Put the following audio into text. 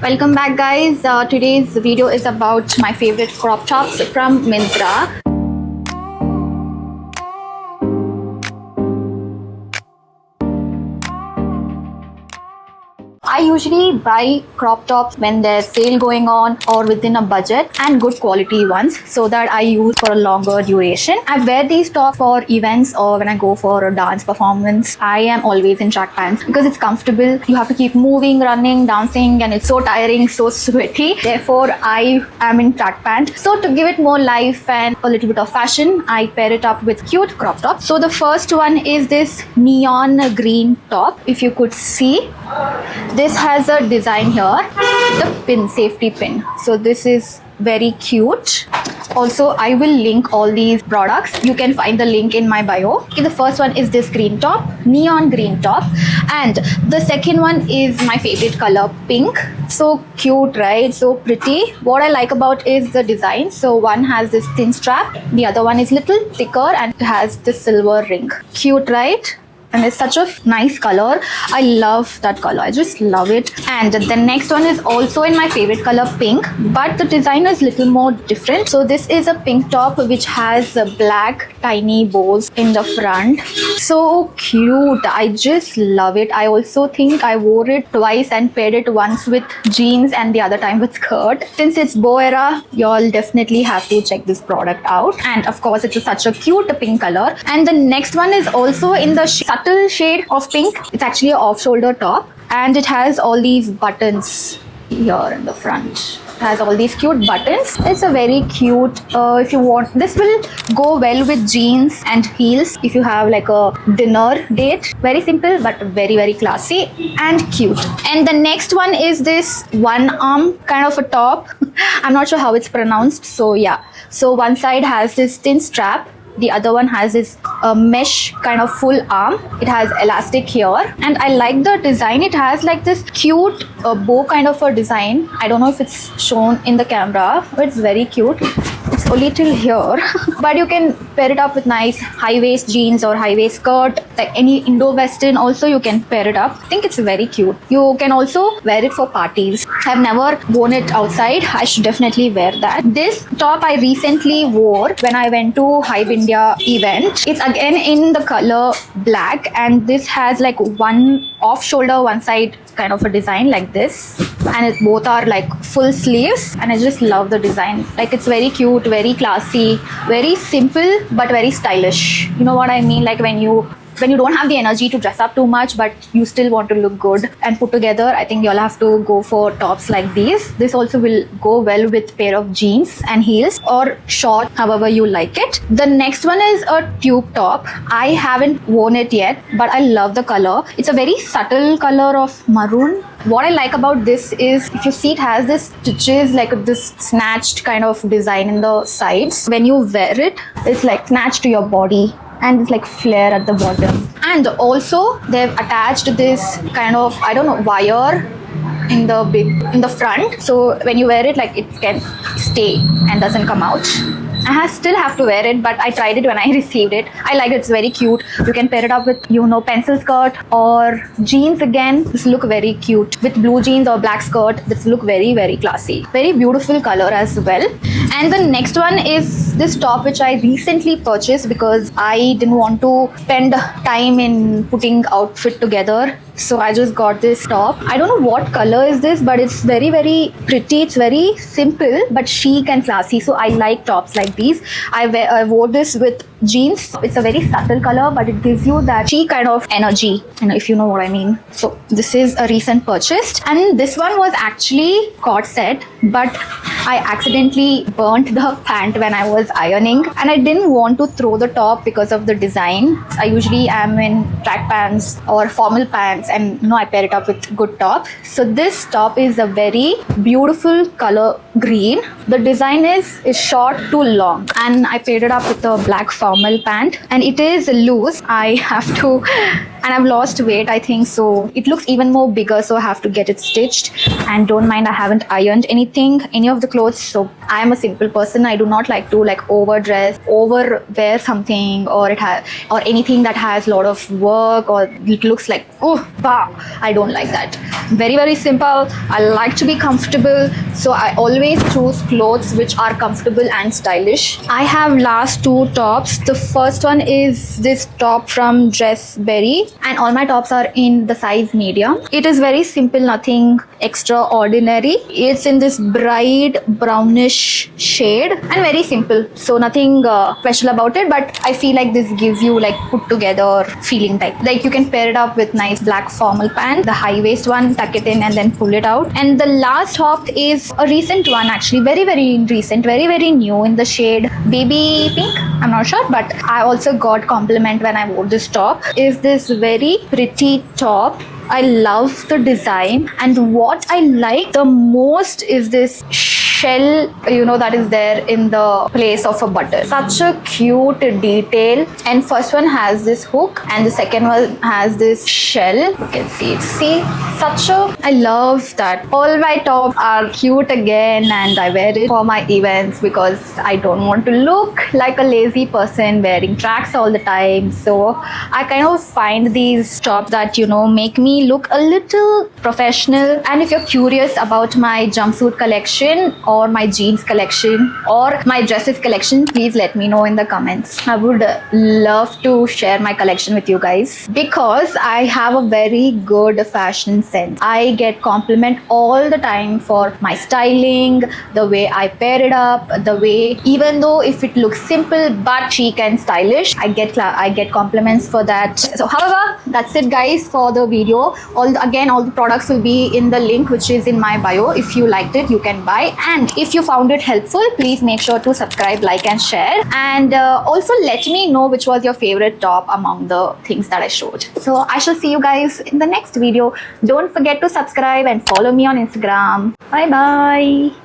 Welcome back, guys. Today's video is about my favorite crop tops from Myntra. I usually buy crop tops when there's sale going on or within a budget, and good quality ones so that I use for a longer duration. I wear these tops for events or when I go for a dance performance. I am always in track pants because it's comfortable. You have to keep moving, running, dancing, and it's so tiring, so sweaty. Therefore, I am in track pants. So to give it more life and a little bit of fashion, I pair it up with cute crop tops. So the first one is this neon green top. If you could see, this has a design here, the pin, safety pin. So this is very cute. Also, I will link all these products. You can find the link in my bio. Okay, the first one is this green top, neon green top. And the second one is my favorite color, pink. So cute, right? So pretty. What I like about is the design. So one has this thin strap. The other one is little thicker and it has this silver ring. Cute, right? And it's such a nice color. I love that color. I just love it. And the next one is also in my favorite color, pink, but the design is little more different. So this is a pink top which has black tiny bows in the front. So cute. I just love it. I also think I wore it twice and paired it once with jeans and the other time with skirt. Since it's bow era, y'all definitely have to check this product out. And of course, it's such a cute pink color. And the next one is also in the subtle shade of pink. It's actually an off-shoulder top and it has all these buttons here in the front. It has all these cute buttons. It's a very cute, if you want, this will go well with jeans and heels if you have like a dinner date. Very simple but very, very classy and cute. And the next one is this one arm kind of a top. I'm not sure how it's pronounced. So yeah, so one side has this thin strap. The other one has this mesh kind of full arm. It has elastic here and I like the design. It has like this cute bow kind of a design. I don't know if it's shown in the camera, but it's very cute. It's only till here but you can pair it up with nice high-waist jeans or high-waist skirt, like any Indo-Western also you can pair it up. I think it's very cute. You can also wear it for parties. I've never worn it outside. I should definitely wear that. This top I recently wore when I went to Hype India event. It's again in the color black and this has like one off shoulder, one side kind of a design like this, and both are like full sleeves, and I just love the design. Like it's very cute, very classy, very simple but very stylish. You know what I mean? Like when you don't have the energy to dress up too much but you still want to look good and put together, I think you'll have to go for tops like these. This also will go well with pair of jeans and heels or short, however you like it. The next one is a tube top. I haven't worn it yet but I love the color. It's a very subtle color of maroon. What I like about this is, if you see, it has this stitches, like this snatched kind of design in the sides. When you wear it, it's like snatched to your body and it's like flare at the bottom. And also they've attached this kind of, I don't know, wire in the front, so when you wear it, like it can stay and doesn't come out. I still have to wear it, but I tried it when I received it. I like it. It's very cute. You can pair it up with, you know, pencil skirt or jeans. Again, this look very cute with blue jeans or black skirt. This look very, very classy. Very beautiful color as well. And the next one is this top which I recently purchased because I didn't want to spend time in putting outfit together. So I just got this top. I don't know what color is this, but it's very, very pretty. It's very simple but chic and classy. So I like tops like these. I wore this with jeans. It's a very subtle color but it gives you that chic kind of energy, you know, if you know what I mean. So this is a recent purchase, and this one was actually cord set, but I accidentally burnt the pant when I was ironing and I didn't want to throw the top because of the design. I usually am in track pants or formal pants and you know, I pair it up with good top. So this top is a very beautiful color green. The design is short to long and I paired it up with a black formal pant and it is loose. I have to, and I've lost weight I think, so it looks even more bigger, so I have to get it stitched. And don't mind, I haven't ironed any of the clothes, so I am a simple person. I do not like to like overdress, overwear something, or or anything that has a lot of work or it looks like, oh, bah. I don't like that. Very, very simple. I like to be comfortable, so I always choose clothes which are comfortable and stylish. I have last two tops. The first one is this top from Dressberry, and all my tops are in the size medium. It is very simple, nothing extraordinary. It's in this bright brownish shade and very simple, so nothing special about it, but I feel like this gives you like put together feeling type. Like you can pair it up with nice black formal pant, the high waist one, tuck it in and then pull it out. And the last top is a recent one, actually very, very recent, very, very new, in the shade baby pink. I'm not sure, but I also got compliment when I wore this top. Is this very pretty top. I love the design, and what I like the most is this shell, you know, that is there in the place of a button. Such a cute detail. And first one has this hook and the second one has this shell. You can see it. See, such a, I love that. All my tops are cute again, and I wear it for my events because I don't want to look like a lazy person wearing tracks all the time. So I kind of find these tops that, you know, make me look a little professional. And if you're curious about my jumpsuit collection or my jeans collection or my dresses collection, please let me know in the comments. I would love to share my collection with you guys because I have a very good fashion sense. I get compliment all the time for my styling, the way I pair it up, the way, even though if it looks simple but chic and stylish, I get compliments for that. So however, that's it guys for the video. All the products will be in the link which is in my bio. If you liked it, you can buy, and if you found it helpful, please make sure to subscribe, like and share, and also let me know which was your favorite top among the things that I showed. So I shall see you guys in the next video. Don't forget to subscribe and follow me on Instagram. Bye bye.